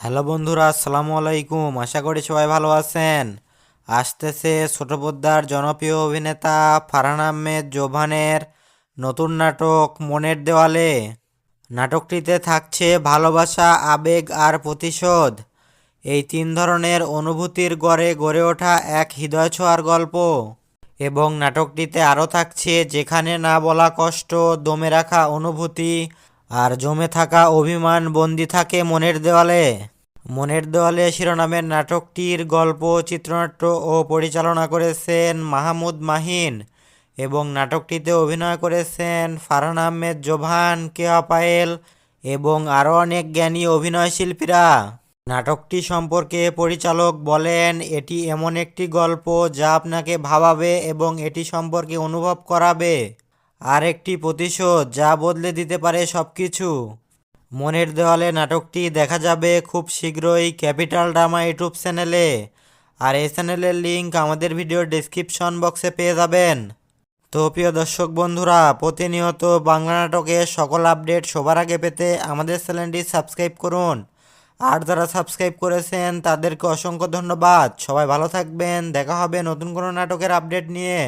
Hello বন্ধুরা, আসসালামু আলাইকুম। আশা করি সবাই ভালো আছেন। আসতেছে ছোট পর্দার জনপ্রিয় অভিনেতা ফারহান আহমেদ জোভানের নতুন নাটক মনের দেওয়ালে। নাটকটিতে থাকছে ভালোবাসা, আবেগ আর প্রতিশোধ, এই তিন ধরনের অনুভূতির গড়ে গড়ে ওঠা এক হৃদয় ছোঁয়ার গল্প। এবং নাটকটিতে আরও থাকছে যেখানে না বলা কষ্ট, দমে রাখা অনুভূতি আর জমে থাকা অভিমান বন্দি থাকে মনের দেওয়ালে। মনের দেওয়ালে শিরোনামের নাটকটির গল্প, চিত্রনাট্য ও পরিচালনা করেছেন মাহমুদ মাহিন এবং নাটকটিতে অভিনয় করেছেন ফারহান আহমেদ জোভান, কেয়া পায়েল এবং আরও অনেক জ্ঞানী অভিনয়শিল্পীরা। নাটকটি সম্পর্কে পরিচালক বলেন, এটি এমন একটি গল্প যা আপনাকে ভাবাবে এবং এটি সম্পর্কে অনুভব করাবে, আর একটি প্রতিশোধ যা বদলে দিতে পারে সবকিছু। মনের দেওয়ালে নাটকটি দেখা যাবে খুব শীঘ্রই ক্যাপিটাল ড্রামা ইউটিউব চ্যানেলে, আর এই চ্যানেলের লিংক আমাদের ভিডিওর ডেসক্রিপশন বক্সে পেয়ে যাবেন। তো প্রিয় দর্শক বন্ধুরা, প্রতিনিয়ত বাংলা নাটকের সকল আপডেট সবার আগে পেতে আমাদের চ্যানেলটি সাবস্ক্রাইব করুন। আর যারা সাবস্ক্রাইব করেছেন তাদেরকে অসংখ্য ধন্যবাদ। সবাই ভালো থাকবেন। দেখা হবে নতুন কোনো নাটকের আপডেট নিয়ে।